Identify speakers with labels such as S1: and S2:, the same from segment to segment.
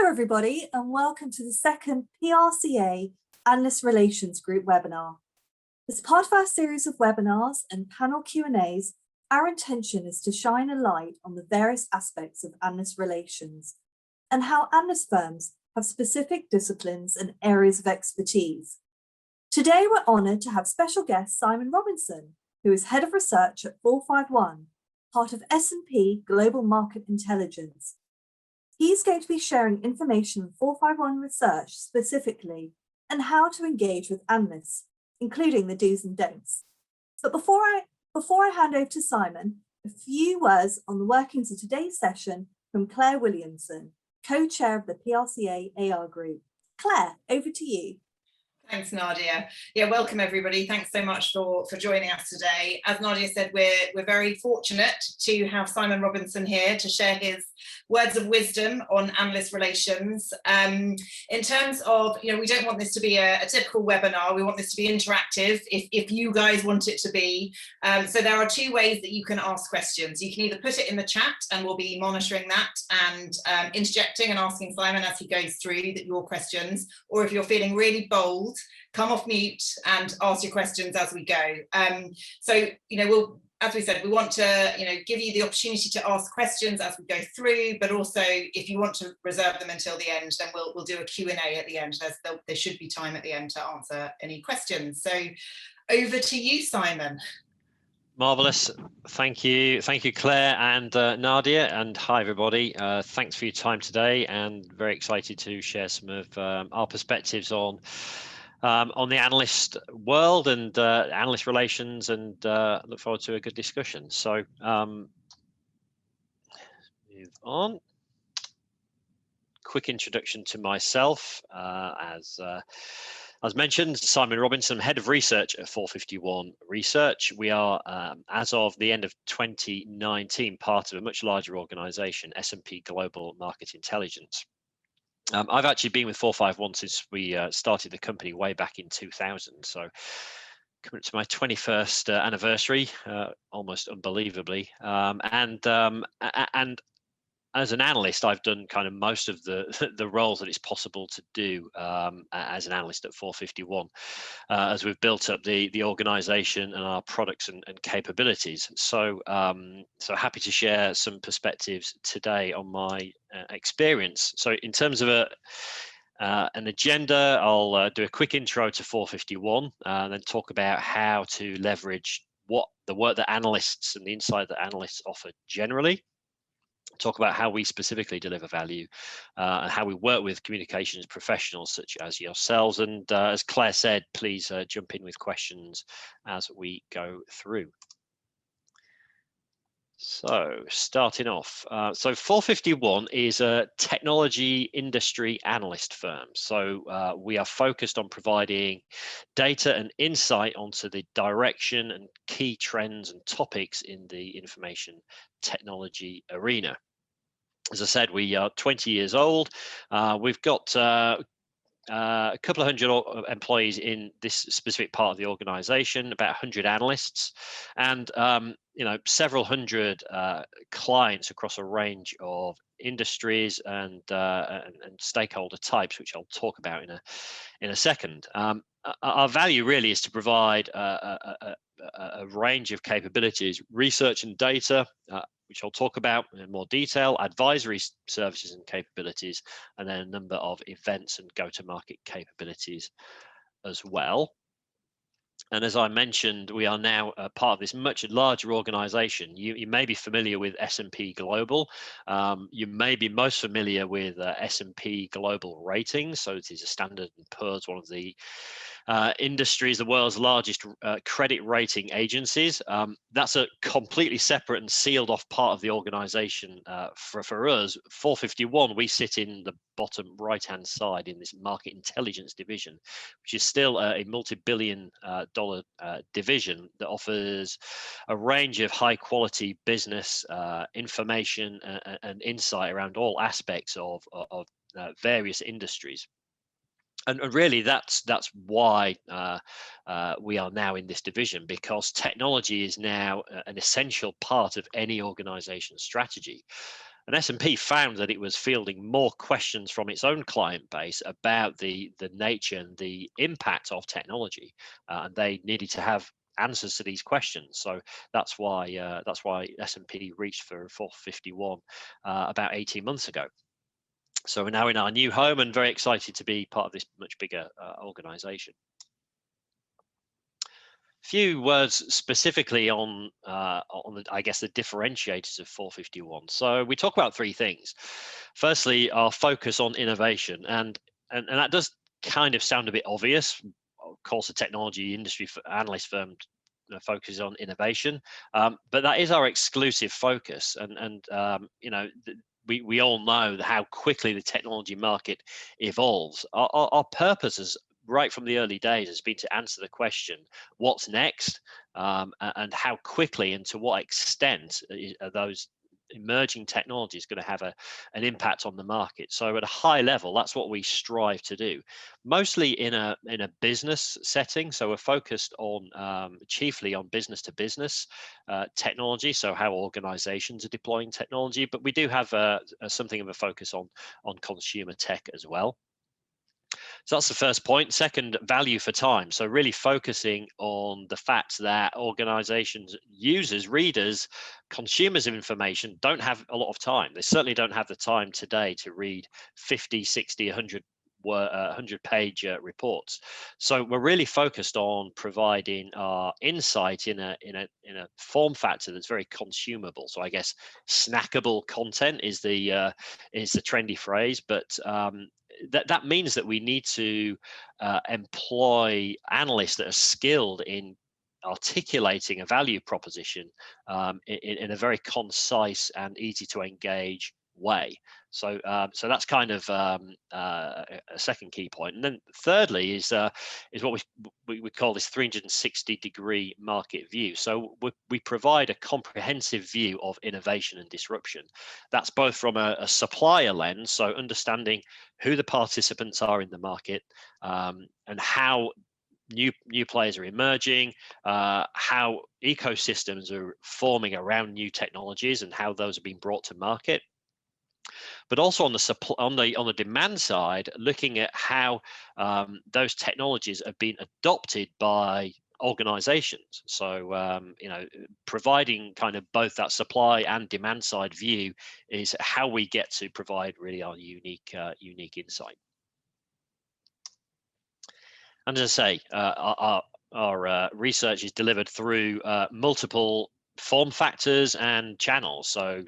S1: Hello, everybody, and welcome to the second PRCA Analyst Relations Group webinar. As part of our series of webinars and panel Q&As, our intention is to shine a light on the various aspects of analyst relations and how analyst firms have specific disciplines and areas of expertise. Today, we're honoured to have special guest Simon Robinson, who is Head of Research at 451, part of S&P Global Market Intelligence. He's going to be sharing information on 451 research specifically and how to engage with analysts, including the do's and don'ts. But before I hand over to Simon, a few words on the workings of today's session from Claire Williamson, co-chair of the PRCA AR Group. Claire, over to you.
S2: Thanks, Nadia. Yeah, welcome everybody. Thanks so much for joining us today. As Nadia said, we're very fortunate to have Simon Robinson here to share his words of wisdom on analyst relations. In terms of, we don't want this to be a typical webinar. We want this to be interactive if you guys want it to be. So there are two ways that you can ask questions. You can either put it in the chat and we'll be monitoring that and interjecting and asking Simon as he goes through your questions, or if you're feeling really bold, come off mute and ask your questions as we go. As we said, we want to, give you the opportunity to ask questions as we go through, but also if you want to reserve them until the end, then we'll do a Q&A at the end. There should be time at the end to answer any questions. So over to you, Simon.
S3: Marvellous. Thank you, Claire and Nadia, and hi everybody. Thanks for your time today, and very excited to share some of our perspectives on the analyst world and analyst relations, and look forward to a good discussion. So move on. Quick introduction to myself. As mentioned, Simon Robinson, Head of Research at 451 Research. We are, as of the end of 2019, part of a much larger organisation, S&P Global Market Intelligence. I've actually been with 451 since we started the company way back in 2000, so coming up to my 21st anniversary, almost unbelievably. And as an analyst, I've done kind of most of the roles that it's possible to do as an analyst at 451, as we've built up the organisation and our products and capabilities. So, so happy to share some perspectives today on my experience. So, in terms of an agenda, I'll do a quick intro to 451, and then talk about how to leverage the work that analysts and the insight that analysts offer generally. Talk about how we specifically deliver value and how we work with communications professionals such as yourselves. And as Claire said, please jump in with questions as we go through. So starting off, so 451 is a technology industry analyst firm. So we are focused on providing data and insight onto the direction and key trends and topics in the information technology arena. As I said, we are 20 years old. We've got a couple of hundred employees in this specific part of the organization, about 100 analysts, and several hundred clients across a range of industries and stakeholder types, which I'll talk about in a second. Our value really is to provide a range of capabilities, research and data, which I'll talk about in more detail, advisory services and capabilities, and then a number of events and go-to-market capabilities as well. And as I mentioned, we are now part of this much larger organization. You may be familiar with S&P Global. You may be most familiar with S&P Global Ratings. So it is a Standard & Poor's, one of the the world's largest credit rating agencies. That's a completely separate and sealed off part of the organization. For us, 451, we sit in the bottom right-hand side in this market intelligence division, which is still a multi-billion dollar division that offers a range of high-quality business information and insight around all aspects of various industries. And really, that's why we are now in this division, because technology is now an essential part of any organization's strategy. And S&P found that it was fielding more questions from its own client base about the nature and the impact of technology, and they needed to have answers to these questions. So that's why S&P reached for 451 about 18 months ago. So we're now in our new home and very excited to be part of this much bigger organization. Few words specifically on the, I guess, the differentiators of 451. So we talk about three things. Firstly, our focus on innovation, and that does kind of sound a bit obvious. Of course, the technology industry analyst firm focuses on innovation, but that is our exclusive focus. And you know, we all know how quickly the technology market evolves. Our purpose is, right from the early days, has been to answer the question, what's next, and how quickly and to what extent are those emerging technologies going to have an impact on the market. So at a high level, that's what we strive to do, mostly in a business setting. So we're focused on chiefly on business to business technology, so how organizations are deploying technology, but we do have something of a focus on consumer tech as well. So that's the first point. Second, value for time. So really focusing on the fact that organizations, users, readers, consumers of information don't have a lot of time. They certainly don't have the time today to read 50, 60, 100-page reports. So we're really focused on providing our insight in a form factor that's very consumable. So I guess snackable content is the trendy phrase, but that means that we need to employ analysts that are skilled in articulating a value proposition in a very concise and easy to engage way. So that's kind of a second key point. And then thirdly is what we call this 360-degree market view. So we provide a comprehensive view of innovation and disruption. That's both from a supplier lens, so understanding who the participants are in the market, and how new players are emerging, how ecosystems are forming around new technologies and how those are being brought to market. But also on the demand side, looking at how those technologies have been adopted by organizations. So you know, providing kind of both that supply and demand side view is how we get to provide really our unique insight. And as I say, our research is delivered through multiple form factors and channels. So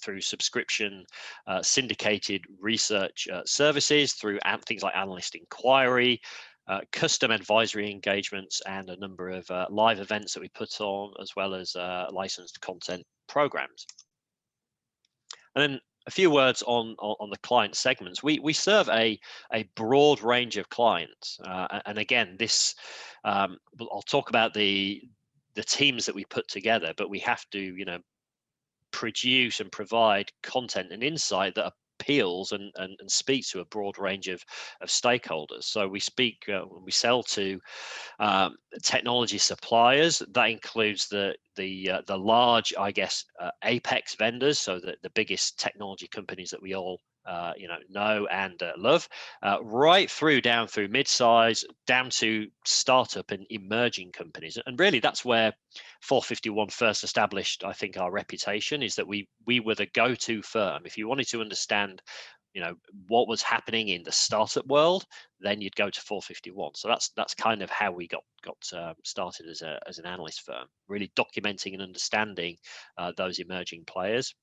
S3: through subscription, syndicated research services, through things like analyst inquiry, custom advisory engagements, and a number of live events that we put on, as well as licensed content programs. And then a few words on the client segments. We serve a broad range of clients, and again, this I'll talk about the teams that we put together, but we have to, you know, produce and provide content and insight that appeals and speaks to a broad range of stakeholders. So we sell to technology suppliers. That includes the large, I guess, apex vendors, so the biggest technology companies that we all know and love, right down through mid-size, down to startup and emerging companies. And really, that's where 451 first established, I think, our reputation, is that we were the go-to firm. If you wanted to understand, you know, what was happening in the startup world, then you'd go to 451. So that's kind of how we got started as an analyst firm, really documenting and understanding those emerging players.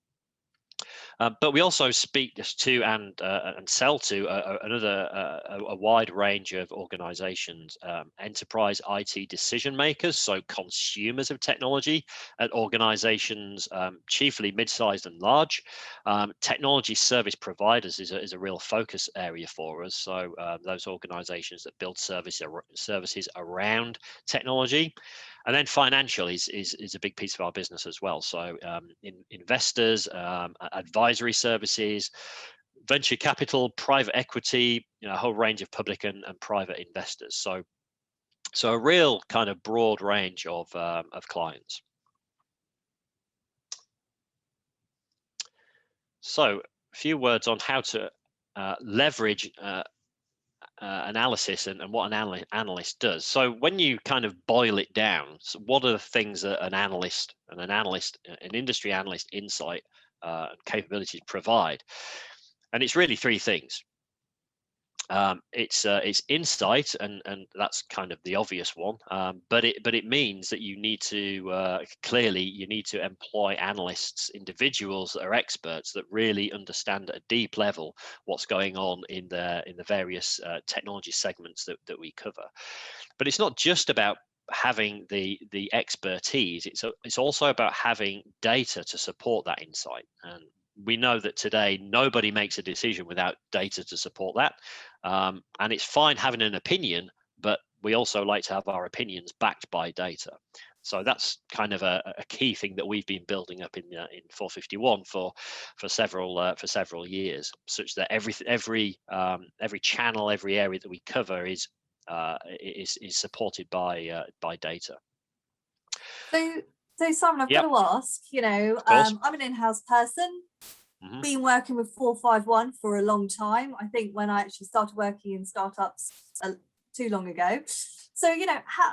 S3: But we also speak to and sell to a wide range of organizations, enterprise IT decision makers, so consumers of technology at organizations, chiefly mid-sized and large. Technology service providers is a real focus area for us. So those organizations that build services around technology. And then financial is a big piece of our business as well. So investors, advisory services, venture capital, private equity, you know, a whole range of public and private investors. So a real kind of broad range of clients. So a few words on how to leverage analysis and what an analyst does. So when you kind of boil it down, so what are the things that an industry analyst insight capabilities provide? And it's really three things. It's insight, and that's kind of the obvious one. But it means that you need to clearly you need to employ analysts, individuals that are experts that really understand at a deep level what's going on in the various technology segments that we cover. But it's not just about having the expertise. It's also about having data to support that insight. And we know that today nobody makes a decision without data to support that. And it's fine having an opinion, but we also like to have our opinions backed by data. So that's kind of a key thing that we've been building up in 451 for several years, such that every channel, every area that we cover is supported by data.
S1: So Simon, I've got to ask, I'm an in-house person, been working with 451 for a long time. I think when I actually started working in startups too long ago. So,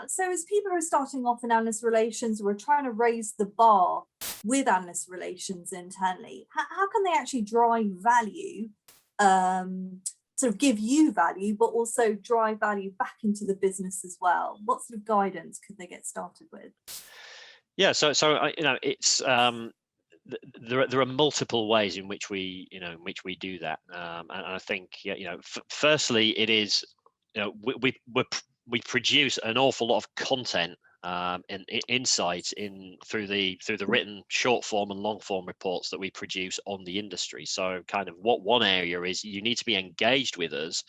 S1: so as people are starting off in analyst relations, we're trying to raise the bar with analyst relations internally. How can they actually drive value, sort of give you value, but also drive value back into the business as well? What sort of guidance could they get started with?
S3: Yeah, so it's there are multiple ways in which we do that, and I think firstly it is we produce an awful lot of content and insights through the written short form and long form reports that we produce on the industry. So kind of what one area is, you need to be engaged with us,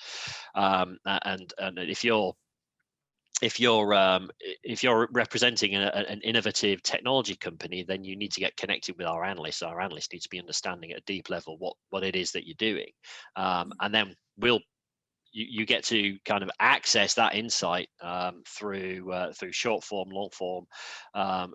S3: and if you're representing an innovative technology company, then you need to get connected with our analysts. Our analysts need to be understanding at a deep level what it is that you're doing, and then you get to kind of access that insight through short form, long form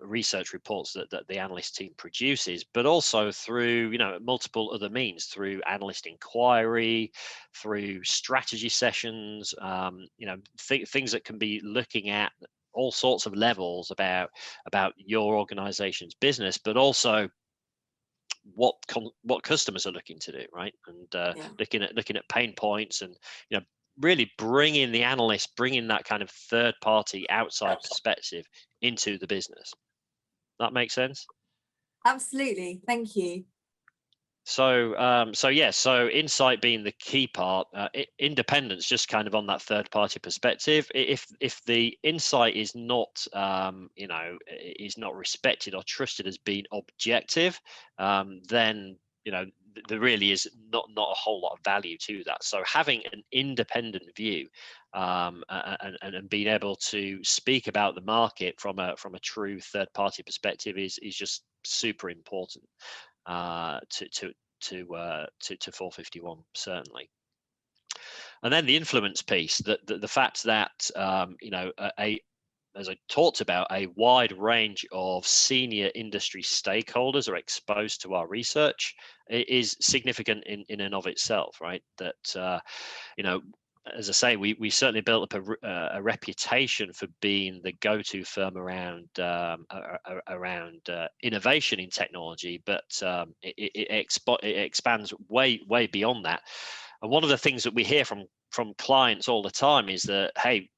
S3: research reports that the analyst team produces, but also through multiple other means, through analyst inquiry, through strategy sessions, things that can be looking at all sorts of levels about your organization's business, but also what customers are looking to do, right? And looking at pain points, and really bringing the analyst, bringing that kind of third party outside perspective into the business. That makes sense?
S1: Absolutely, thank you.
S3: So insight being the key part, independence just kind of on that third party perspective. If the insight is not is not respected or trusted as being objective, then there really is not a whole lot of value to that. So having an independent view and being able to speak about the market from a true third party perspective is just super important to 451, certainly. And then the influence piece, the fact that as I talked about, a wide range of senior industry stakeholders are exposed to our research is significant in and of itself, right? That as I say, we certainly built up a reputation for being the go-to firm around innovation in technology, but it expands way beyond that. And one of the things that we hear from clients all the time is that, hey,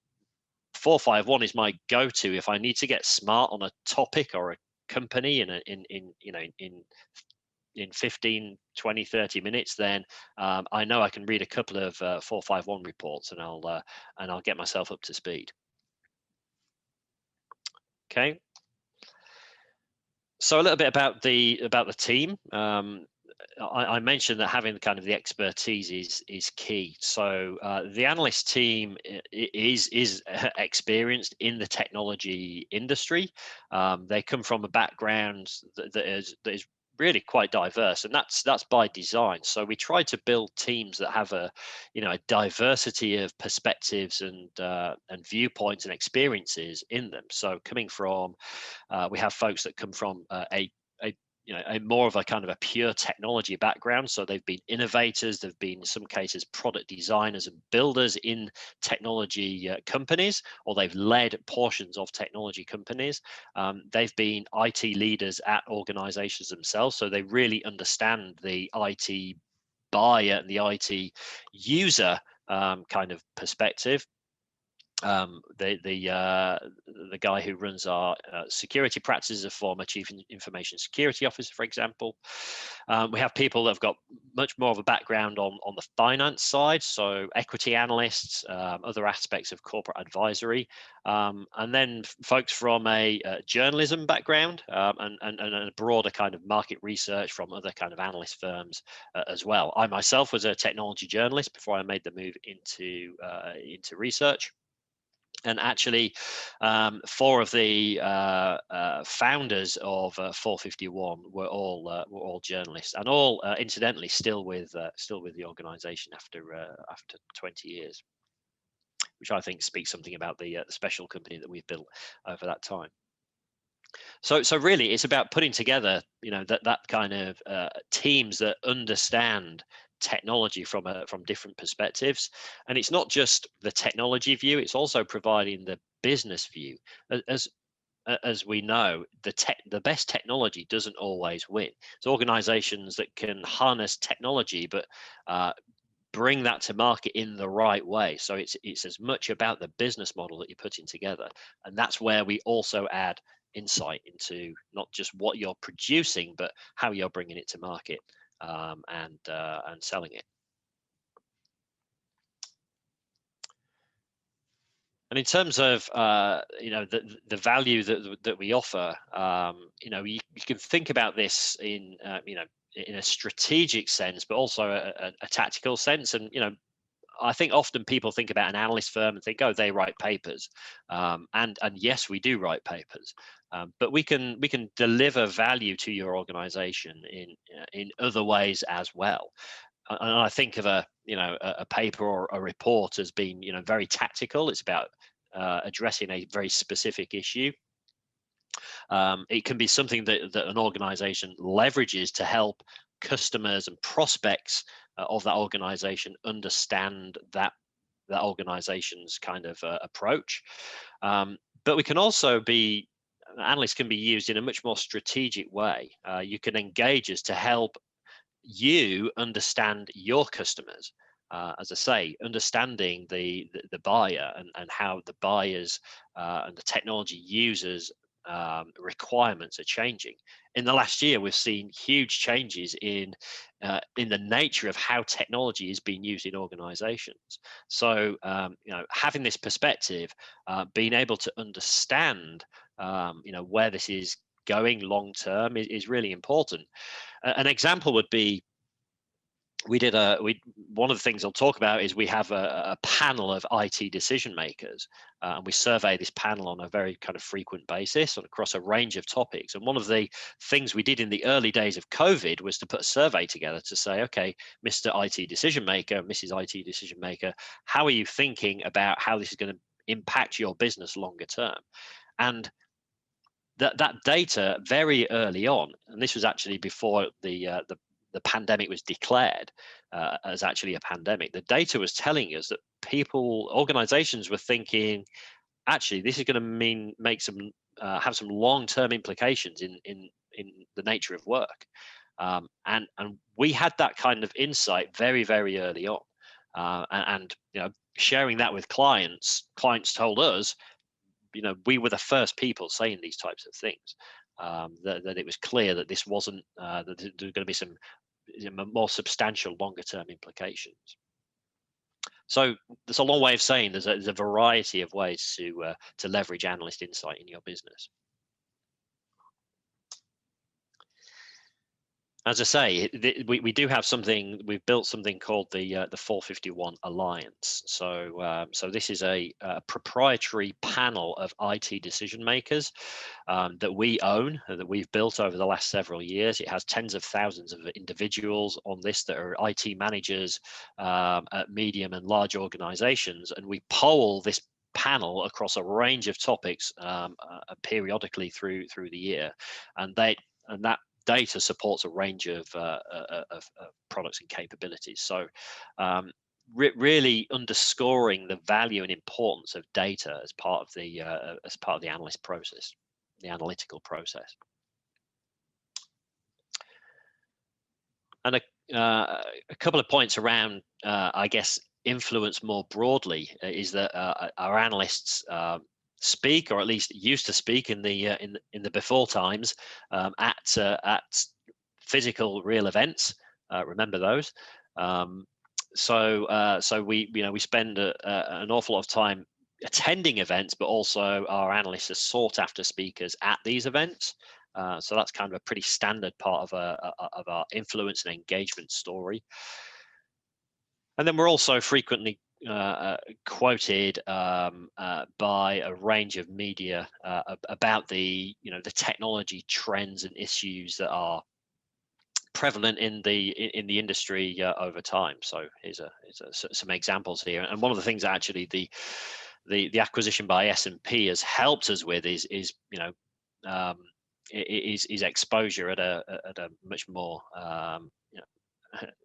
S3: 451 is my go-to if I need to get smart on a topic or a company in 15, 20, 30 minutes, then I know I can read a couple of 451 reports and I'll get myself up to speed. Okay. So a little bit about the team. I mentioned that having kind of the expertise is key. So the analyst team is experienced in the technology industry. They come from a background that is really quite diverse, and that's by design. So we try to build teams that have a diversity of perspectives and viewpoints and experiences in them. So coming from we have folks that come from a more of a kind of a pure technology background. So they've been innovators, they've been in some cases product designers and builders in technology companies, or they've led portions of technology companies. They've been IT leaders at organizations themselves, so they really understand the IT buyer and the IT user kind of perspective. The guy who runs our security practice is a former chief information security officer, for example. We have people that have got much more of a background on the finance side, so equity analysts, other aspects of corporate advisory, and then folks from a journalism background and a broader kind of market research from other kind of analyst firms as well. I myself was a technology journalist before I made the move into research. And actually, 4 of the founders of 451 were all journalists, and all incidentally still with the organisation after 20 years, which I think speaks something about the special company that we've built over that time. So really, it's about putting together, that kind of teams that understand technology from different perspectives, and it's not just the technology view; it's also providing the business view. As we know, the best technology doesn't always win. It's organizations that can harness technology, but bring that to market in the right way. So it's as much about the business model that you're putting together, and that's where we also add insight into not just what you're producing, but how you're bringing it to market and selling it. And in terms of the value that we offer, you can think about this in in a strategic sense, but also a tactical sense. And I think often people think about an analyst firm and think, oh, they write papers, and yes, we do write papers, but we can deliver value to your organization in other ways as well. And I think of a paper or a report as being very tactical. It's about addressing a very specific issue. It can be something that an organization leverages to help customers and prospects of that organization understand that organization's kind of approach. But we can also analysts can be used in a much more strategic way. You can engage us to help you understand your customers. As I say, understanding the buyer and how the buyers and the technology users requirements are changing. In the last year, we've seen huge changes in the nature of how technology is being used in organizations. So having this perspective, being able to understand where this is going long term is really important. An example would be, one of the things I'll talk about is we have a panel of IT decision makers, and we survey this panel on a very kind of frequent basis across a range of topics. And one of the things we did in the early days of COVID was to put a survey together to say, okay, Mr. IT decision maker, Mrs. IT decision maker, how are you thinking about how this is going to impact your business longer term? And that data very early on, and this was actually before the pandemic was declared as actually a pandemic, the data was telling us that organizations were thinking, actually, this is going to have some long-term implications in the nature of work. And we had that kind of insight very, very early on. And sharing that with clients told us, we were the first people saying these types of things. That it was clear that this wasn't that there were going to be some more substantial longer term implications. So there's a long way of saying there's a variety of ways to leverage analyst insight in your business. As I say, we do have something. We've built something called the 451 Alliance. So this is a proprietary panel of IT decision makers that we own, that we've built over the last several years. It has tens of thousands of individuals on this that are IT managers at medium and large organizations, and we poll this panel across a range of topics periodically through the year, and that data supports a range of products and capabilities. So really underscoring the value and importance of data as part of the analyst process, the analytical process. And a couple of points around, I guess, influence more broadly is that our analysts speak, or at least used to speak in the before times, at physical real events. Remember those. So we spend an awful lot of time attending events, but also our analysts are sought after speakers at these events. So that's kind of a pretty standard part of our influence and engagement story. And then we're also frequently quoted by a range of media about the technology trends and issues that are prevalent in the industry over time. So here's some examples here. And one of the things actually the acquisition by S&P has helped us with is exposure at a much more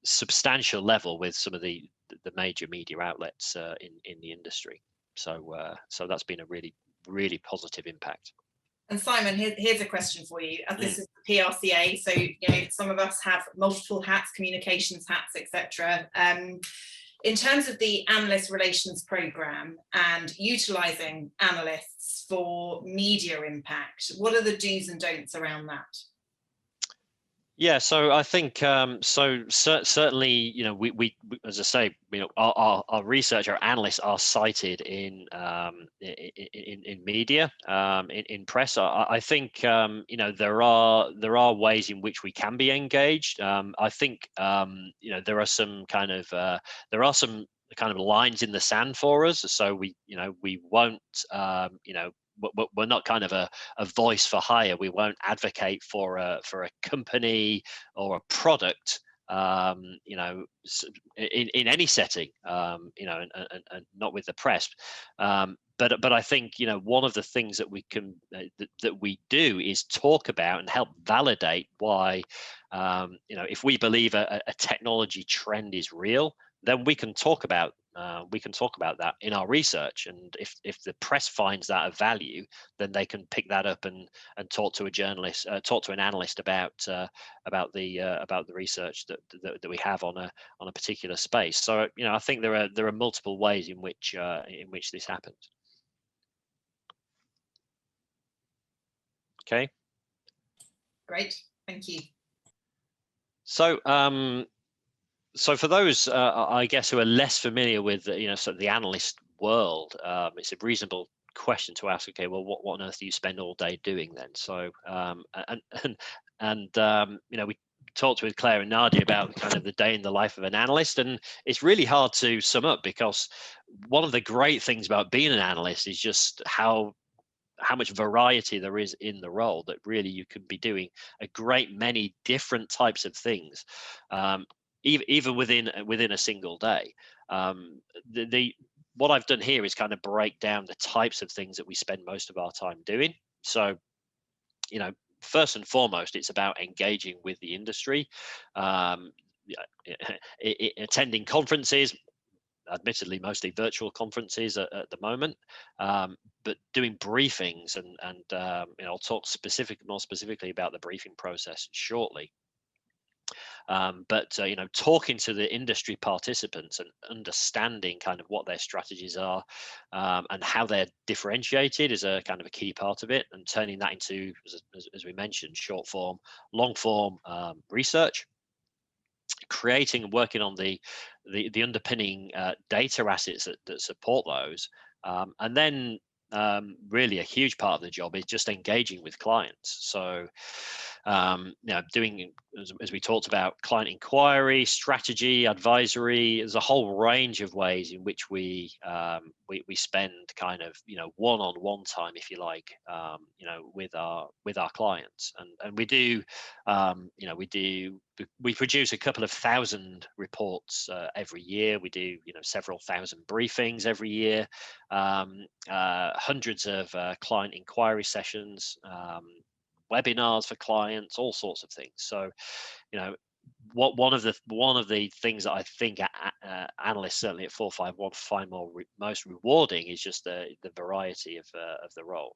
S3: substantial level with some of the major media outlets in the industry. So that's been a really positive impact.
S2: And Simon, here's a question for you. As this is the PRCA, so some of us have multiple hats, communications hats, etc. In terms of the analyst relations program and utilizing analysts for media impact, what are the do's and don'ts around that?
S3: Yeah, so I think certainly, we as I say, our research, our analysts are cited in media, in press. I think there are ways in which we can be engaged. I think there are some kind of lines in the sand for us. So we won't we're not kind of a voice for hire. We won't advocate for a company or a product, in any setting, and not with the press. But I think one of the things that we can that we do is talk about and help validate why, if we believe a technology trend is real, then we can talk about that in our research, and if the press finds that of value, then they can pick that up and talk to a journalist, talk to an analyst about the research that we have on a particular space. So I think there are multiple ways in which this happens. Okay.
S2: Great, thank you.
S3: So so for those, I guess, who are less familiar with, sort of the analyst world, it's a reasonable question to ask. Okay, well, what on earth do you spend all day doing then? So, we talked with Claire and Nadia about kind of the day in the life of an analyst, and it's really hard to sum up, because one of the great things about being an analyst is just how much variety there is in the role, that really you can be doing a great many different types of things. Even within a single day. What I've done here is kind of break down the types of things that we spend most of our time doing. So, first and foremost, it's about engaging with the industry, attending conferences, admittedly mostly virtual conferences at the moment, but doing briefings, and I'll talk more specifically about the briefing process shortly. But talking to the industry participants and understanding kind of what their strategies are, and how they're differentiated is a kind of a key part of it, and turning that into, as we mentioned, short form, long form research, creating and working on the underpinning data assets that support those, and then really a huge part of the job is just engaging with clients. So doing, as we talked about, client inquiry, strategy, advisory. There's a whole range of ways in which we spend kind of one-on-one time, if you like, with our clients, and we produce a couple of thousand reports every year. We do several thousand briefings every year, hundreds of client inquiry sessions, webinars for clients, all sorts of things. So, you know, one of the things that I think analysts certainly at 451 find most rewarding is just the variety of the role.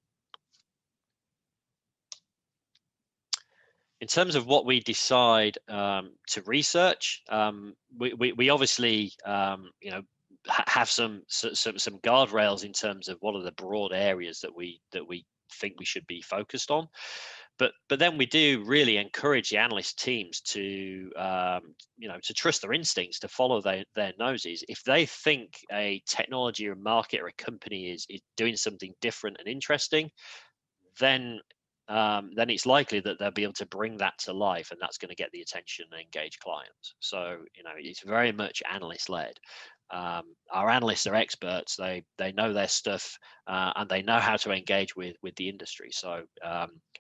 S3: In terms of what we decide to research, we obviously have some guardrails in terms of what are the broad areas that we think we should be focused on. But then we do really encourage the analyst teams to to trust their instincts, to follow their noses. If they think a technology or market or a company is doing something different and interesting, then it's likely that they'll be able to bring that to life, and that's going to get the attention and engage clients. So it's very much analyst led. Our analysts are experts. They know their stuff, and they know how to engage with the industry. So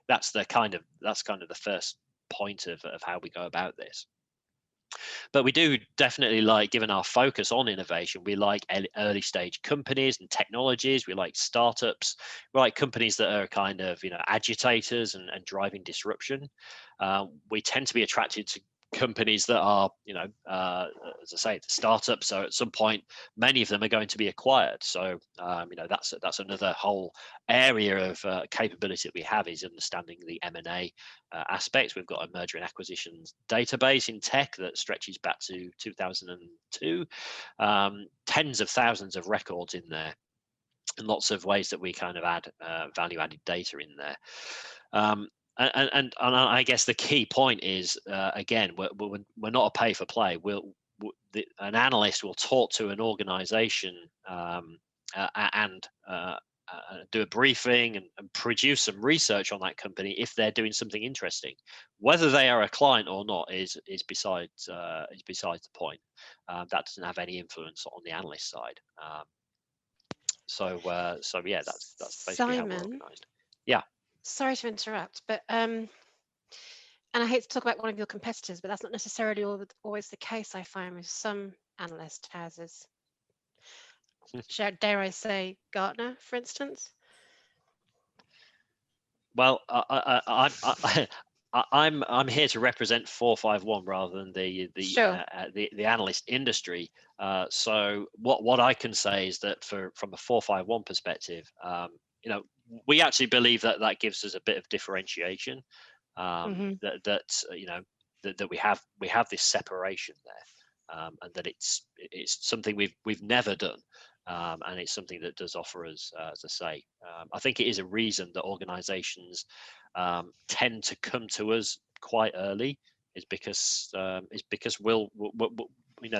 S3: that's kind of the first point of how we go about this. But we do definitely like, given our focus on innovation, we like early stage companies and technologies. We like startups. We like companies that are kind of agitators and driving disruption. We tend to be attracted to companies that are, as I say, the startups. So at some point, many of them are going to be acquired. So that's another whole area of capability that we have, is understanding the M&A aspects. We've got a merger and acquisitions database in tech that stretches back to 2002, tens of thousands of records in there, and lots of ways that we kind of add value-added data in there. And I guess the key point is, again, we're not a pay for play. An analyst will talk to an organization and do a briefing and produce some research on that company if they're doing something interesting. Whether they are a client or not is besides the point. That doesn't have any influence on the analyst side. So yeah, that's basically how we're organized. Yeah.
S4: Sorry to interrupt, but and I hate to talk about one of your competitors, but that's not necessarily always the case, I find, with some analyst houses. Dare I say Gartner, for instance?
S3: Well, I'm here to represent 451 rather than the analyst industry. So what I can say is that from a 451 perspective, we actually believe that gives us a bit of differentiation. That we have this separation there, and that it's something we've never done. And it's something that does offer us, as I say, I think it is a reason that organizations tend to come to us quite early, is because we'll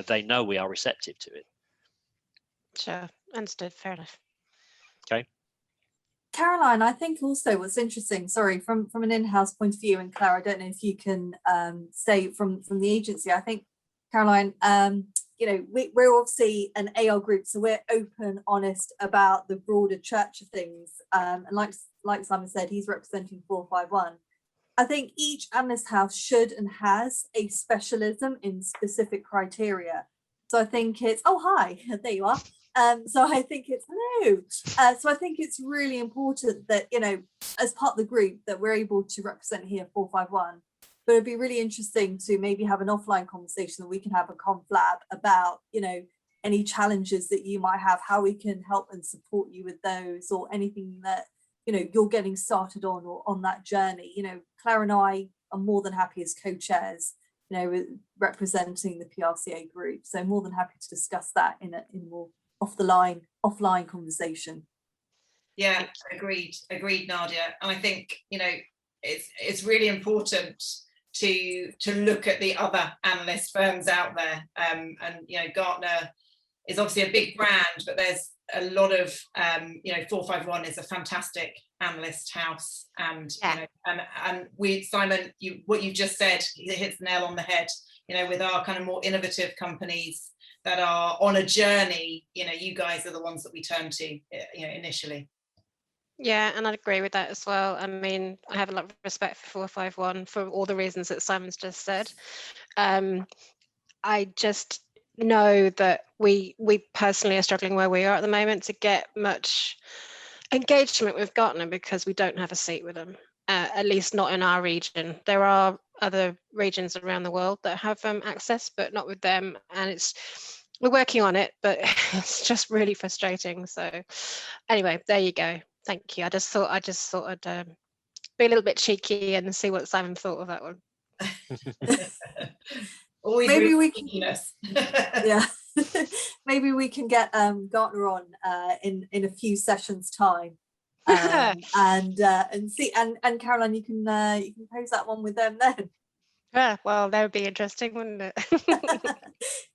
S3: they know we are receptive to it.
S4: Sure, understood, fair enough.
S3: Okay.
S1: Caroline, I think also what's interesting, sorry, from an in-house point of view, and Claire, I don't know if you can say from the agency, I think, Caroline, we're obviously an AR group, so we're open, honest about the broader church of things. And like Simon said, he's representing 451. I think each analyst house should and has a specialism in specific criteria. So I think it's, oh, hi, there you are. So I think it's, hello. So I think it's really important that, as part of the group, that we're able to represent here 451. But it'd be really interesting to maybe have an offline conversation that we can have a conflab about, any challenges that you might have, how we can help and support you with those, or anything that, you're getting started on or on that journey. Claire and I are more than happy as co-chairs, representing the PRCA group. So more than happy to discuss that in more offline conversation.
S2: Yeah, agreed, Nadia. And I think, it's really important to look at the other analyst firms out there. And Gartner is obviously a big brand, but there's a lot of 451 is a fantastic analyst house, and and we, Simon, what you just said, it hits the nail on the head. With our kind of more innovative companies that are on a journey, you guys are the ones that we turn to initially.
S4: Yeah, and I'd agree with that as well. I mean, I have a lot of respect for 451 for all the reasons that Simon's just said. I just know that we personally are struggling where we are at the moment to get much engagement with Gartner because we don't have a seat with them. at least not in our region. There are other regions around the world that have access, but not with them. And we're working on it, but it's just really frustrating. So anyway, there you go. Thank you. I just thought I'd be a little bit cheeky and see what Simon thought of that one.
S2: Always
S1: Maybe
S2: really
S1: we can,
S2: cheekiness.
S1: yeah. Maybe we can get Gartner on in a few sessions time, and see, and Caroline, you can pose that one with them then.
S4: Yeah, well, that would be interesting, wouldn't it?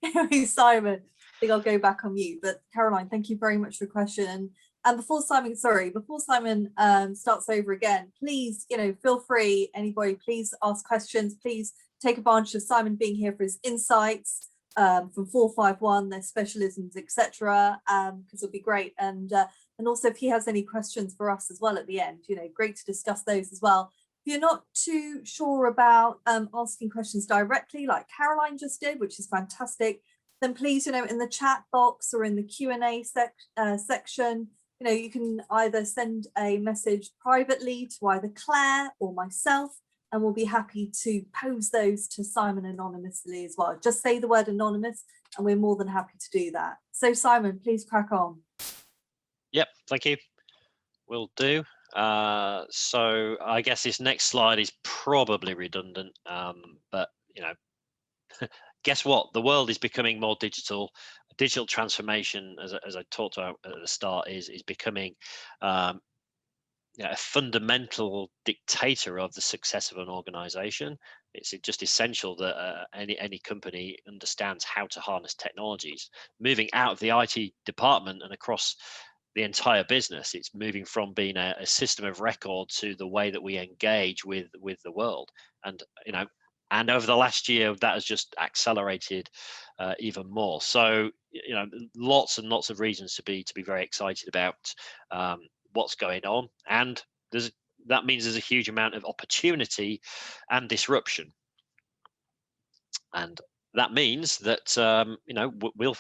S1: Anyway, Simon, I think I'll go back on mute. But Caroline, thank you very much for the question. And before Simon starts over again, please, feel free, anybody, please ask questions. Please take advantage of Simon being here for his insights from 451, their specialisms, etc. Because it'll be great. And also if he has any questions for us as well at the end, great to discuss those as well. If you're not too sure about asking questions directly, like Caroline just did, which is fantastic, then please, in the chat box or in the Q&A section, you can either send a message privately to either Claire or myself, and we'll be happy to pose those to Simon anonymously as well. Just say the word anonymous, and we're more than happy to do that. So Simon, please crack on.
S3: Yep, thank you. Will do. So I guess this next slide is probably redundant, but guess what? The world is becoming more digital. Digital transformation, as I talked about at the start, is becoming a fundamental dictator of the success of an organization. It's just essential that any company understands how to harness technologies. Moving out of the IT department and across the entire business, it's moving from being a system of record to the way that we engage with the world. And over the last year, that has just accelerated even more. So lots and lots of reasons to be very excited about what's going on, and that means there's a huge amount of opportunity and disruption, and that means that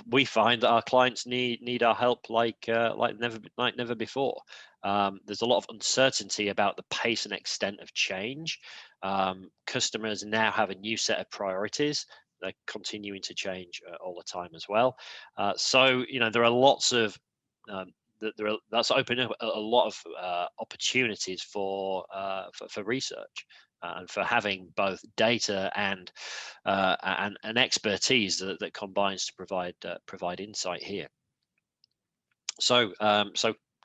S3: we find that our clients need our help like never before. There's a lot of uncertainty about the pace and extent of change. Customers now have a new set of priorities. They're continuing to change all the time as well. So there are lots of that's opening up a lot of opportunities for research. And for having both data and expertise that combines to provide insight here. So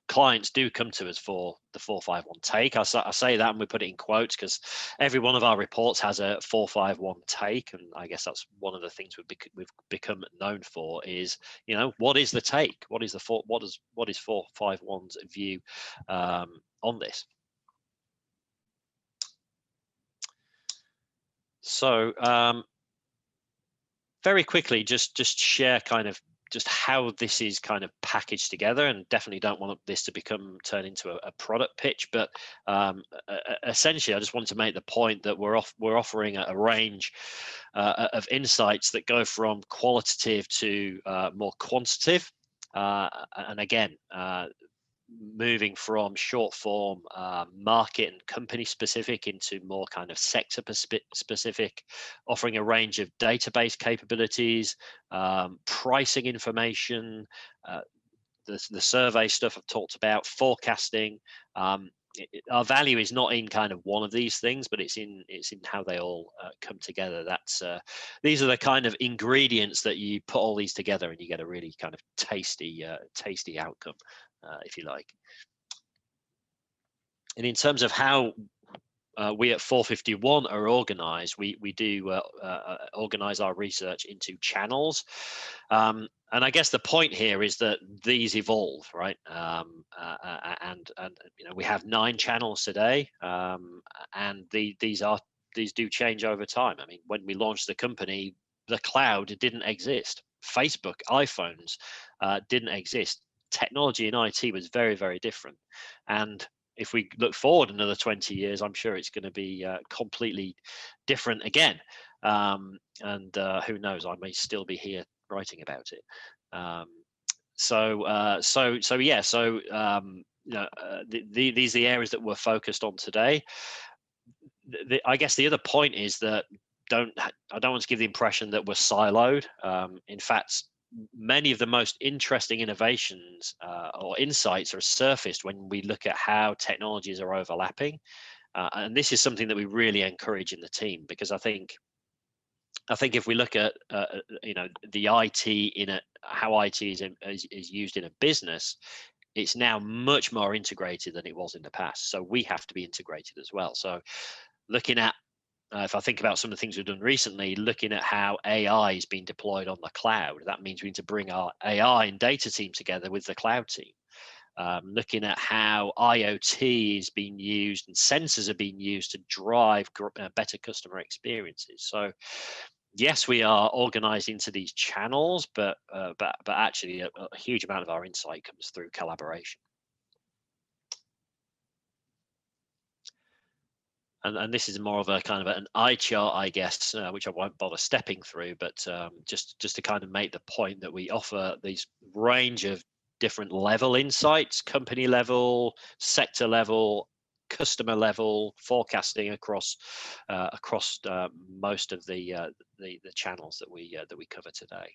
S3: clients do come to us for the 451 take. I say that and we put it in quotes because every one of our reports has a 451 take, and I guess that's one of the things we've become known for is what is the take? What is 451's view on this? So very quickly, just share kind of just how this is kind of packaged together, and definitely don't want this to turn into a product pitch, but essentially I just want to make the point that we're offering a range of insights that go from qualitative to more quantitative, and again moving from short form market and company specific into more kind of sector specific, offering a range of database capabilities, pricing information, the survey stuff I've talked about, forecasting. Our value is not in kind of one of these things, but it's in how they all come together. These are the kind of ingredients that you put all these together and you get a really kind of tasty outcome, if you like. And in terms of how we at 451 are organized, we do organize our research into channels. And I guess the point here is that these evolve, right? And we have 9 channels today, and these do change over time. I mean, when we launched the company, the cloud didn't exist. Facebook, iPhones didn't exist. Technology in IT was very, very different. And if we look forward another 20 years, I'm sure it's going to be completely different again. And who knows, I may still be here writing about it. these are the areas that we're focused on today. I guess the other point is that I don't want to give the impression that we're siloed. In fact, many of the most interesting innovations or insights are surfaced when we look at how technologies are overlapping. And this is something that we really encourage in the team, because I think if we look at the IT how IT is used in a business, it's now much more integrated than it was in the past. So we have to be integrated as well. So looking at if I think about some of the things we've done recently, looking at how AI is being deployed on the cloud, that means we need to bring our AI and data team together with the cloud team. Looking at how IoT is being used and sensors are being used to drive better customer experiences. So yes, we are organized into these channels, but actually a huge amount of our insight comes through collaboration. And this is more of a kind of an eye chart, I guess, which I won't bother stepping through, but just to kind of make the point that we offer these range of different level insights, company level, sector level, customer level, forecasting across most of the channels that we cover today.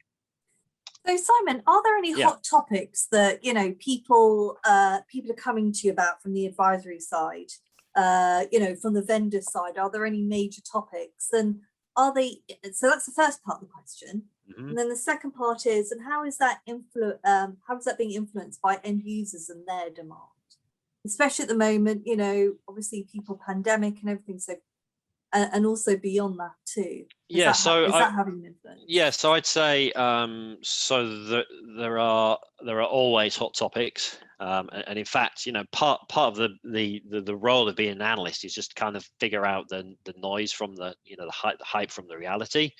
S1: So Simon, are there any hot topics that people are coming to you about from the advisory side? From the vendor side, are there any major topics, and are they? So that's the first part of the question. Mm-hmm. And then the second part is, and how is that being influenced by end users and their demand, especially at the moment? Obviously people, pandemic and everything. So, and also beyond that too. Is that having an influence?
S3: Yeah, so I'd say there are always hot topics. And in fact, part of the role of being an analyst is just kind of figure out the noise from the hype from the reality.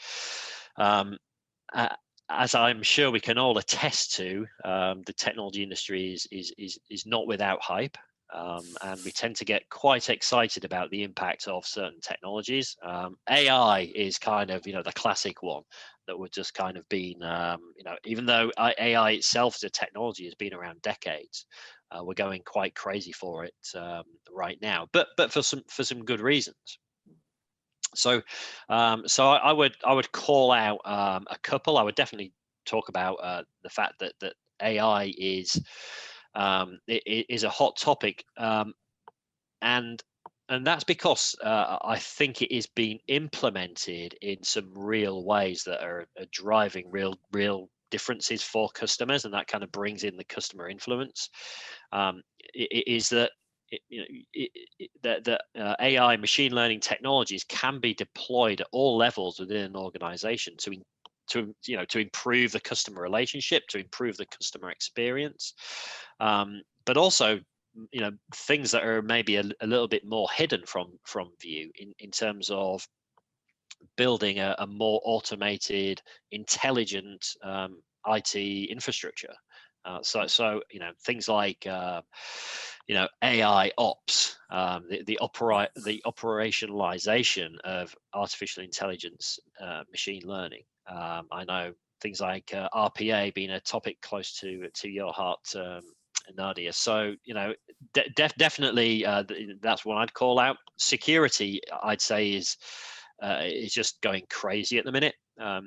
S3: As I'm sure we can all attest to, the technology industry is not without hype. And we tend to get quite excited about the impact of certain technologies. AI is kind of, the classic one that would just kind of been, even though AI itself as a technology has been around decades, we're going quite crazy for it right now, but for some good reasons. So I would call out a couple. I would definitely talk about the fact that AI is a hot topic, and that's because I think it is being implemented in some real ways that are driving real differences for customers, and that kind of brings in the customer influence. That AI machine learning technologies can be deployed at all levels within an organization to improve the customer relationship, to improve the customer experience, but also things that are maybe a little bit more hidden from view in terms of building a more automated, intelligent IT infrastructure. So things like AI ops, the operationalization of artificial intelligence, machine learning. I know things like RPA being a topic close to your heart, Nadia. So definitely that's what I'd call out. Security, I'd say, is just going crazy at the minute. I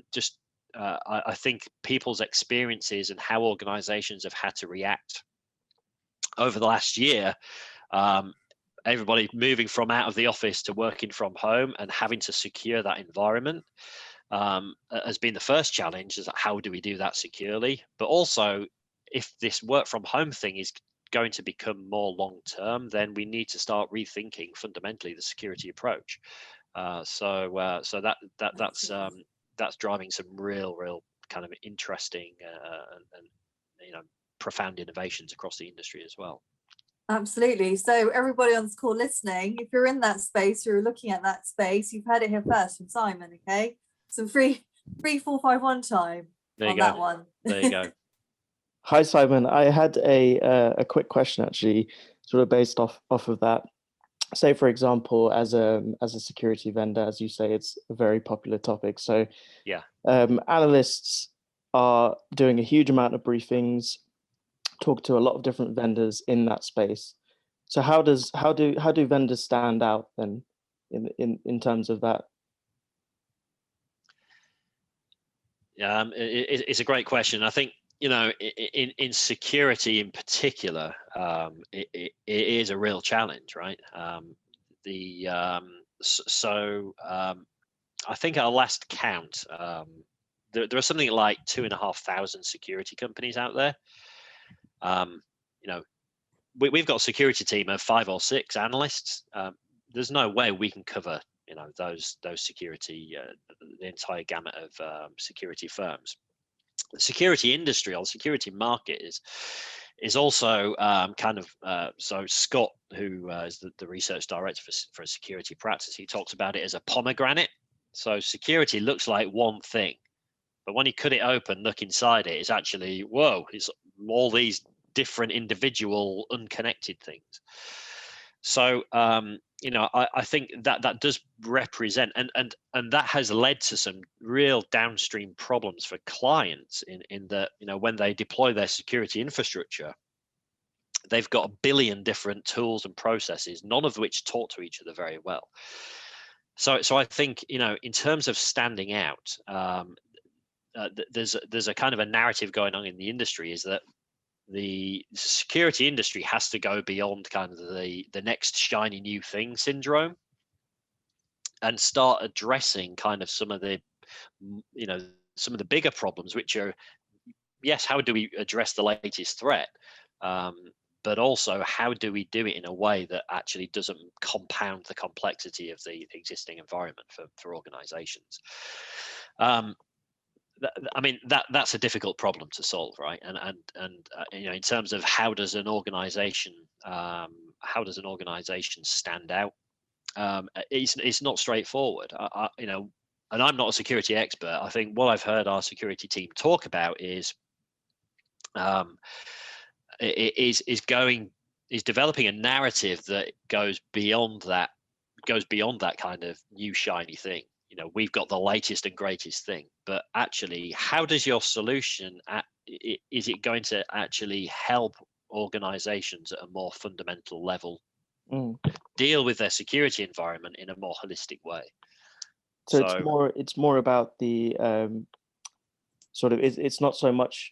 S3: think people's experiences and how organizations have had to react over the last year, everybody moving from out of the office to working from home and having to secure that environment has been the first challenge. Is how do we do that securely? But also, if this work from home thing is going to become more long term, then we need to start rethinking fundamentally the security approach. So that's driving some real kind of interesting and profound innovations across the industry as well.
S1: Absolutely. So everybody on this call listening, if you're in that space, you're looking at that space, you've heard it here first from Simon. Okay, some free 451 time on that one.
S3: There you go.
S5: Hi Simon, I had a quick question actually, sort of based off of that. Say for example, as a security vendor, as you say, it's a very popular topic. So
S3: yeah,
S5: analysts are doing a huge amount of briefings. talk to a lot of different vendors in that space. So how do vendors stand out then in terms of that?
S3: It's a great question. I think, you know, in security in particular, it is a real challenge, right? I think our last count, there are something like 2,500 security companies out there. You know, we've got a security team of 5 or 6 analysts. There's no way we can cover, you know, those security, the entire gamut of security firms. The security industry or the security market is also so Scott, who is the research director for a security practice, he talks about it as a pomegranate. So security looks like one thing, but when you cut it open, look inside it, it's actually, whoa, it's all these different individual unconnected things. So you know, I think that does represent, and that has led to some real downstream problems for clients in that, you know, when they deploy their security infrastructure, they've got a billion different tools and processes, none of which talk to each other very well. So I think, you know, in terms of standing out, there's a kind of a narrative going on in the industry, is that the security industry has to go beyond kind of the next shiny new thing syndrome and start addressing kind of some of the, you know, some of the bigger problems, which are, yes, how do we address the latest threat, but also how do we do it in a way that actually doesn't compound the complexity of the existing environment for organizations. I mean, that's a difficult problem to solve, right? And you know, in terms of how does an organization stand out, it's not straightforward. You know, and I'm not a security expert. I think what I've heard our security team talk about is developing a narrative that goes beyond that kind of new shiny thing. You know, we've got the latest and greatest thing, but actually, how does your solution, is it going to actually help organizations at a more fundamental level deal with their security environment in a more holistic way?
S5: So it's more about the sort of, it's not so much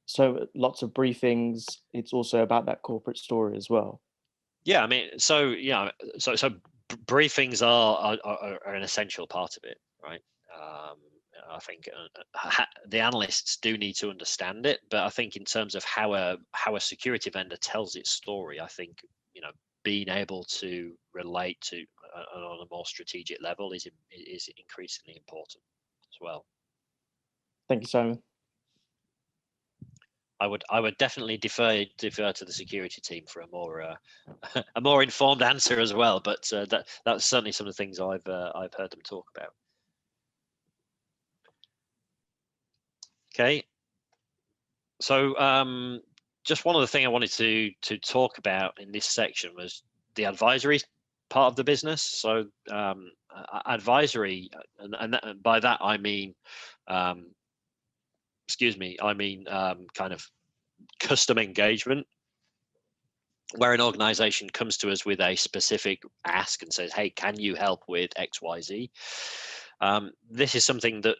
S5: so lots of briefings, it's also about that corporate story as well.
S3: Yeah, I mean, so yeah, so briefings are an essential part of it, right? I think the analysts do need to understand it, but I think in terms of how a security vendor tells its story, I think, you know, being able to relate to on a more strategic level is increasingly important as well.
S5: Thank you, Simon.
S3: I would definitely defer to the security team for a more informed answer as well. But that's certainly some of the things I've heard them talk about. Okay, so just one other thing I wanted to talk about in this section was the advisory part of the business. So advisory, and by that I mean, kind of custom engagement, where an organization comes to us with a specific ask and says, hey, can you help with XYZ? This is something that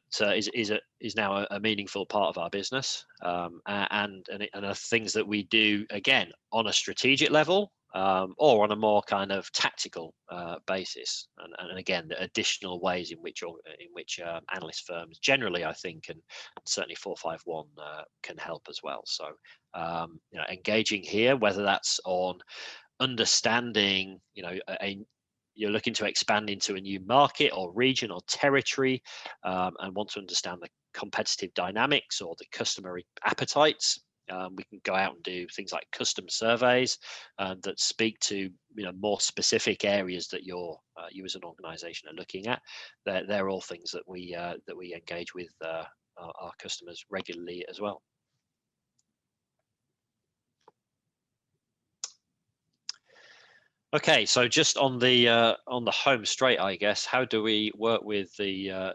S3: is now a meaningful part of our business, and are things that we do, again, on a strategic level, or on a more kind of tactical basis, and again, the additional ways in which analyst firms generally, I think, and certainly 451 can help as well. So you know, engaging here, whether that's on understanding, you know, you're looking to expand into a new market or region or territory, and want to understand the competitive dynamics or the customer appetites. We can go out and do things like custom surveys that speak to, you know, more specific areas that you as an organization are looking at. They're all things that we engage with our customers regularly as well. Okay, so just on the home straight, I guess, how do we work with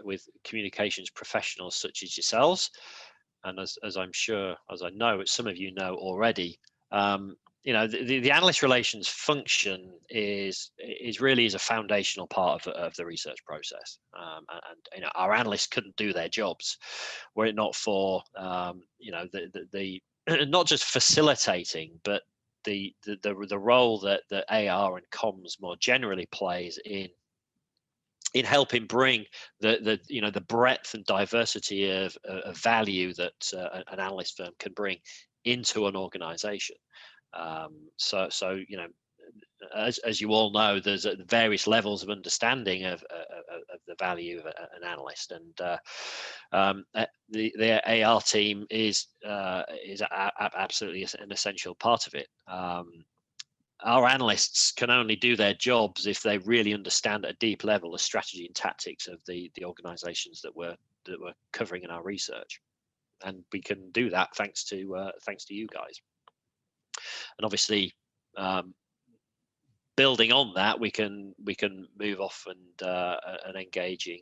S3: with communications professionals such as yourselves? and as I'm sure, as I know, some of you know already, the analyst relations function is really a foundational part of the research process, and our analysts couldn't do their jobs were it not for the not just facilitating, but the role that AR and comms more generally plays in helping bring the breadth and diversity of value that an analyst firm can bring into an organization. So as you all know, there's various levels of understanding of the value of an analyst, and the AR team is absolutely an essential part of it. Our analysts can only do their jobs if they really understand at a deep level the strategy and tactics of the organizations that we're covering in our research, and we can do that thanks to you guys. And obviously, building on that, we can move off and engaging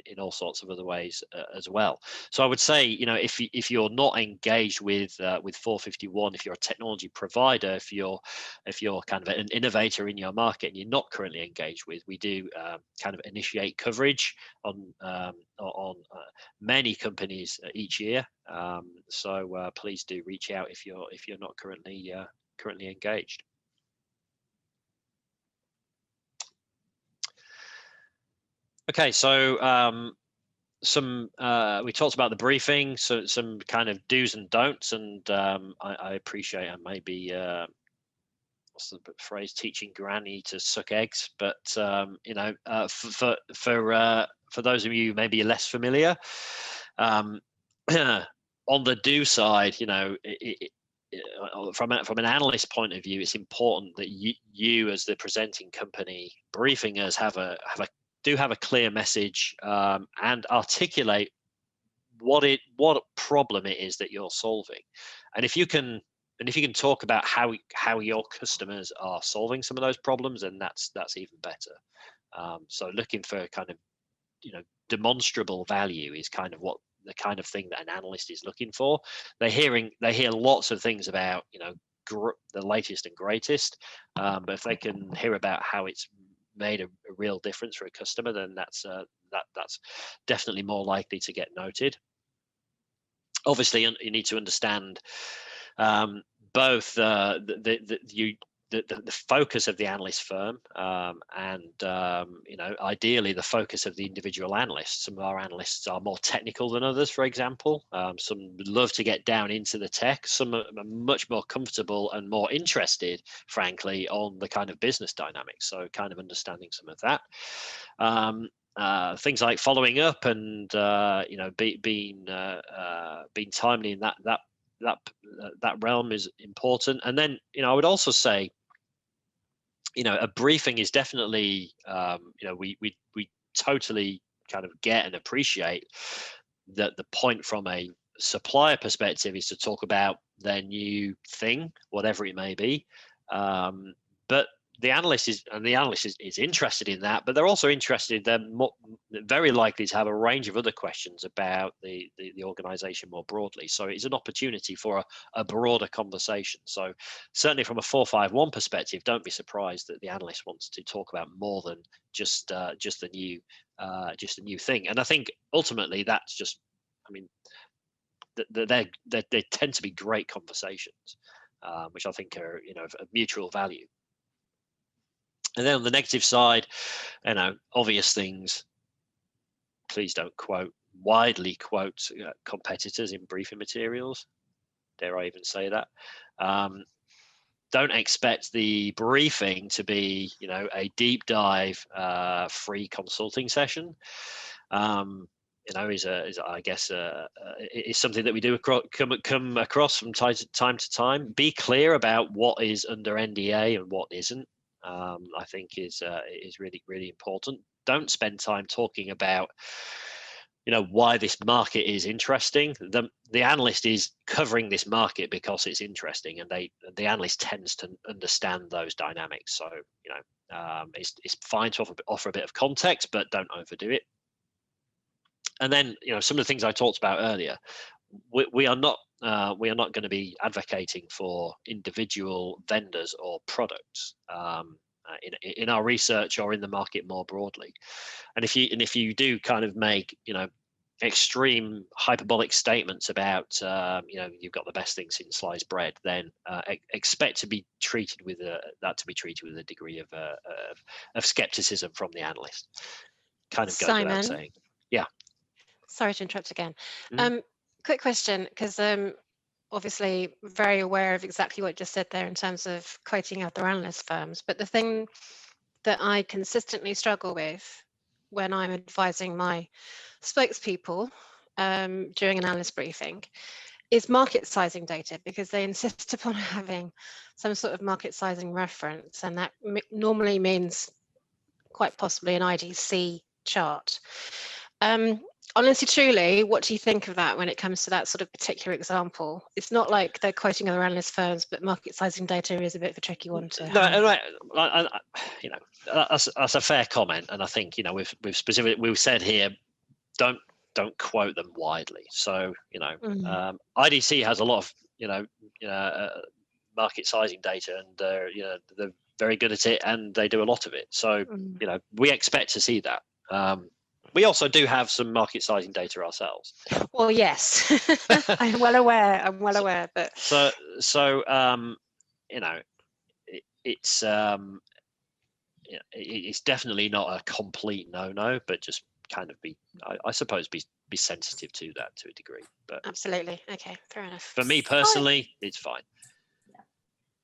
S3: in all sorts of other ways as well. So I would say, if you're not engaged with 451, if you're a technology provider, if you're kind of an innovator in your market and you're not currently engaged with, we do kind of initiate coverage on many companies each year. So please do reach out if you're not currently engaged. Okay, so we talked about the briefing, so some kind of do's and don'ts, and I appreciate I may be what's the phrase, teaching granny to suck eggs, but for those of you maybe less familiar, on the do side, from an analyst point of view, it's important that you as the presenting company briefing us have a clear message and articulate what problem it is that you're solving, and if you can talk about how your customers are solving some of those problems, then that's even better. So looking for kind of demonstrable value is kind of what the kind of thing that an analyst is looking for. They hear lots of things about the latest and greatest, but if they can hear about how it's made a real difference for a customer, then that's definitely more likely to get noted. Obviously, you need to understand both the focus of the analyst firm and ideally the focus of the individual analysts. Some of our analysts are more technical than others, for example. Some would love to get down into the tech. Some are much more comfortable and more interested, frankly, on the kind of business dynamics. So kind of understanding some of that. Things like following up and being timely in that realm is important. And then I would also say a briefing is definitely we totally kind of get and appreciate that the point from a supplier perspective is to talk about their new thing, whatever it may be, but the analyst is interested in that, but they're also interested. They're very likely to have a range of other questions about the organization more broadly. So it's an opportunity for a broader conversation. So certainly from a 451 perspective, don't be surprised that the analyst wants to talk about more than just the new thing. And I think ultimately that's just, they tend to be great conversations, which I think are of mutual value. And then on the negative side, obvious things. Please don't widely quote competitors in briefing materials. Dare I even say that? Don't expect the briefing to be, a deep dive, free consulting session. Is I guess is something that we do come across from time to time. Be clear about what is under NDA and what isn't. I think is really, really important. Don't spend time talking about why this market is interesting. The analyst is covering this market because it's interesting, and the analyst tends to understand those dynamics. So it's fine to offer a bit of context, but don't overdo it. And then some of the things I talked about earlier, we are not going to be advocating for individual vendors or products in our research or in the market more broadly. And if you do kind of make extreme hyperbolic statements about you've got the best things in sliced bread, then expect to be treated with a degree of skepticism from the analyst. Kind of goes without saying. Yeah.
S4: Sorry to interrupt again.
S3: Mm.
S4: Quick question, because obviously very aware of exactly what you just said there in terms of quoting other analyst firms. But the thing that I consistently struggle with when I'm advising my spokespeople during an analyst briefing is market sizing data, because they insist upon having some sort of market sizing reference, and that normally means quite possibly an IDC chart. Honestly, truly, what do you think of that when it comes to that sort of particular example? It's not like they're quoting other analyst firms, but market sizing data is a bit of a tricky one to handle.
S3: That's a fair comment, and I think we've said here, don't quote them widely. So IDC has a lot of market sizing data, and they're very good at it, and they do a lot of it. So we expect to see that. We also do have some market sizing data ourselves.
S4: Well, yes, I'm well aware. But
S3: it's definitely not a complete no, but just kind of I suppose be sensitive to that to a degree. But
S4: absolutely, okay, fair enough.
S3: For me personally, it's fine.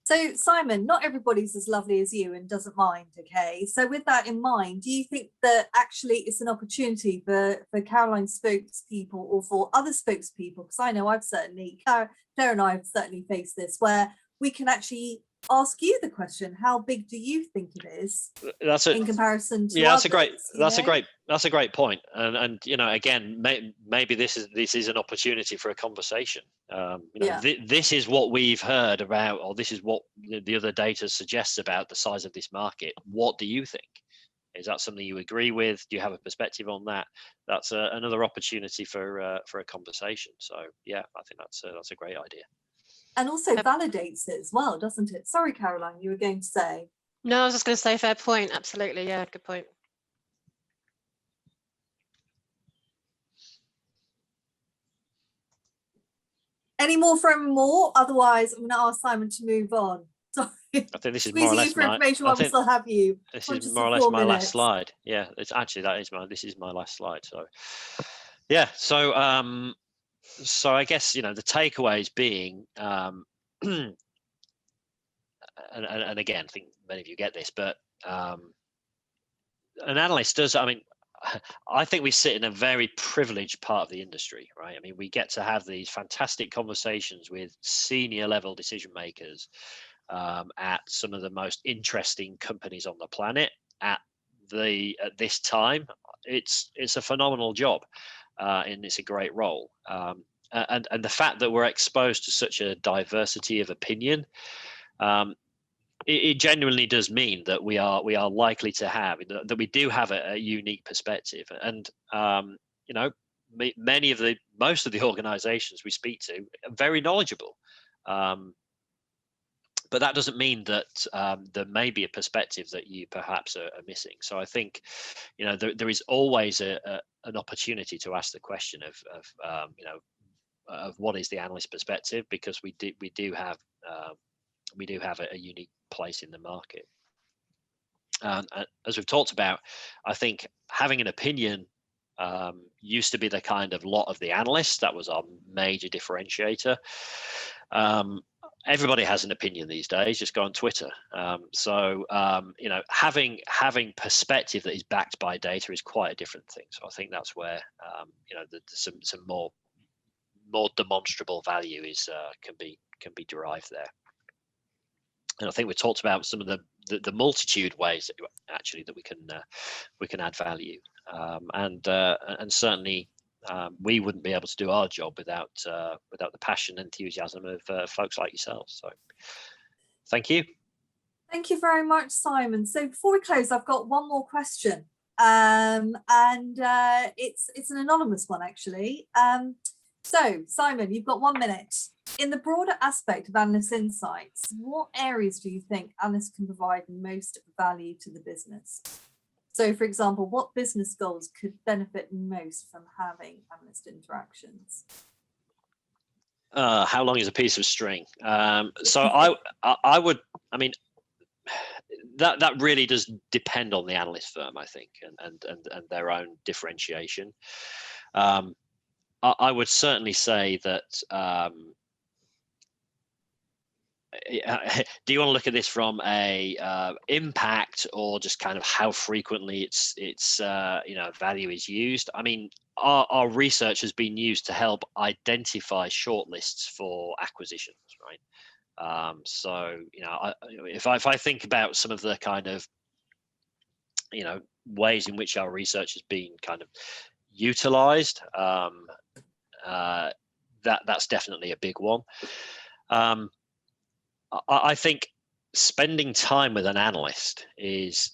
S1: So Simon, not everybody's as lovely as you and doesn't mind, okay? So with that in mind, do you think that actually it's an opportunity for Caroline's spokespeople or for other spokespeople? Because I know Claire and I have certainly faced this, where we can actually ask you the question, how big do you think it is in comparison to others,
S3: that's a great point. And again, maybe this is an opportunity for a conversation. This is what we've heard about, or this is what the other data suggests about the size of this market. What do you think? Is that something you agree with? Do you have a perspective on that? That's another opportunity for a conversation. So yeah, I think that's a great idea.
S1: And also validates it as well, doesn't it? Sorry, Caroline, you were going to say.
S4: No, I was just going to say fair point. Absolutely, yeah, good point.
S1: Any more from more? Otherwise, I'm going to ask Simon to move on. Sorry.
S3: I think this is more or less
S1: for information while we still have you.
S3: This is more or less my last slide. Yeah, it's actually this is my last slide. So yeah, so I guess the takeaways being and again, I think many of you get this, but an analyst does. I think we sit in a very privileged part of the industry, right? I mean, we get to have these fantastic conversations with senior level decision makers at some of the most interesting companies on the planet at this time. It's a phenomenal job, and it's a great role. And the fact that we're exposed to such a diversity of opinion, it genuinely does mean that we are likely to have that we do have a unique perspective. And most of the organizations we speak to are very knowledgeable, but that doesn't mean that there may be a perspective that you perhaps are missing. So I think there is always an opportunity to ask the question of what is the analyst perspective, because we do have a unique place in the market. As we've talked about, I think having an opinion used to be the kind of lot of the analysts. That was our major differentiator. Everybody has an opinion these days. Just go on Twitter. Having perspective that is backed by data is quite a different thing. So I think that's where some more demonstrable value can be derived there. And I think we talked about some of the multitude ways that we can add value, and certainly we wouldn't be able to do our job without the passion and enthusiasm of folks like yourselves. So thank you.
S1: Thank you very much, Simon. So before we close, I've got one more question, and it's an anonymous one actually. So, Simon, you've got 1 minute. In the broader aspect of analyst insights, what areas do you think analysts can provide most value to the business? So, for example, what business goals could benefit most from having analyst interactions?
S3: How long is a piece of string? So I would, I mean, that really does depend on the analyst firm, I think, and their own differentiation. I would certainly say that. Do you want to look at this from a impact, or just kind of how frequently its value is used? I mean, our research has been used to help identify shortlists for acquisitions, right? So if I think about some of the kind of ways in which our research has been kind of utilized, that's definitely a big one. I think spending time with an analyst is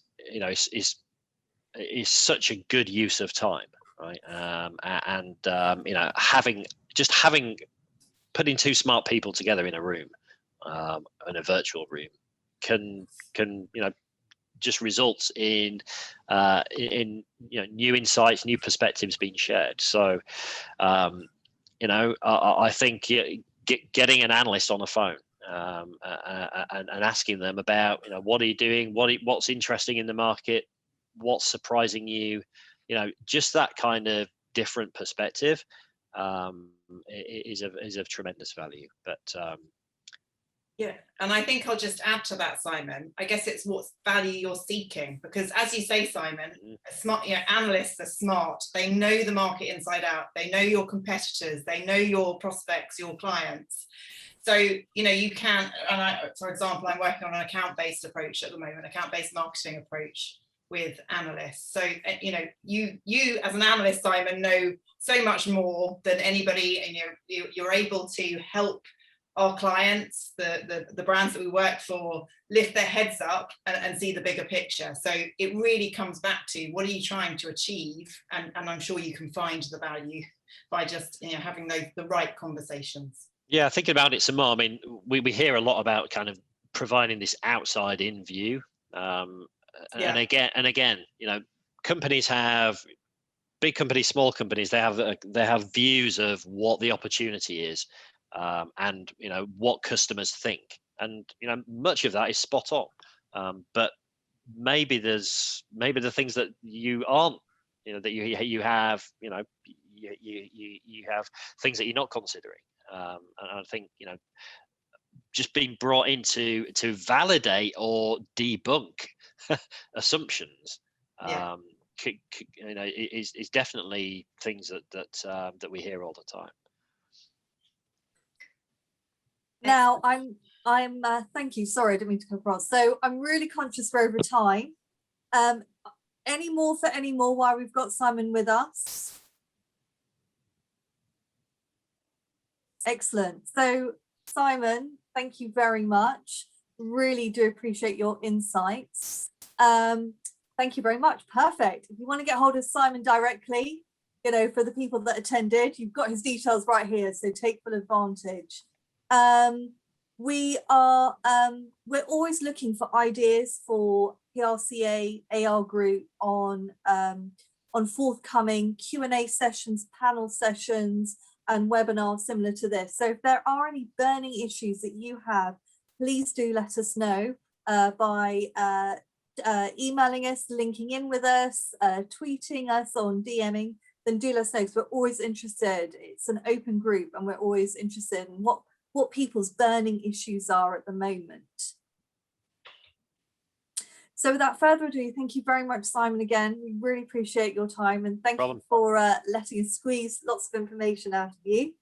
S3: such a good use of time, right? Putting two smart people together in a room, in a virtual room, can just results in new insights, new perspectives being shared. So I think getting an analyst on the phone, and asking them about what are you doing, what's interesting in the market, what's surprising you, just that kind of different perspective is of tremendous value. But
S2: yeah, and I think I'll just add to that, Simon. I guess it's what value you're seeking, because as you say, Simon, analysts are smart. They know the market inside out. They know your competitors. They know your prospects, your clients. So, you can, for example, I'm working on an account-based approach at the moment, account-based marketing approach with analysts. So, you as an analyst, Simon, know so much more than anybody, and you're able to help our clients, the brands that we work for, lift their heads up and see the bigger picture. So it really comes back to what are you trying to achieve, and I'm sure you can find the value by just having the right conversations. Yeah,
S3: thinking about it some more, I mean, we hear a lot about kind of providing this outside in view, and again, companies have, big companies, small companies, they have views of what the opportunity is, and what customers think, and much of that is spot on, but maybe the things that you aren't, that you have, you have things that you're not considering. And I think just being brought in to validate or debunk assumptions, is definitely things that we hear all the time.
S1: Now I'm thank you. Sorry, I didn't mean to come across. So I'm really conscious we're over time. Any more while we've got Simon with us? Excellent. So Simon, thank you very much. Really do appreciate your insights. Thank you very much. Perfect. If you want to get hold of Simon directly, for the people that attended, you've got his details right here, so take full advantage. We're always looking for ideas for PRCA AR Group on forthcoming Q&A sessions, panel sessions, and webinars similar to this. So if there are any burning issues that you have, please do let us know by emailing us, linking in with us, tweeting us, on DMing. Then do let us know, because we're always interested. It's an open group, and we're always interested in what people's burning issues are at the moment. So without further ado, thank you very much, Simon, again. We really appreciate your time, and thank you for letting us squeeze lots of information out of you.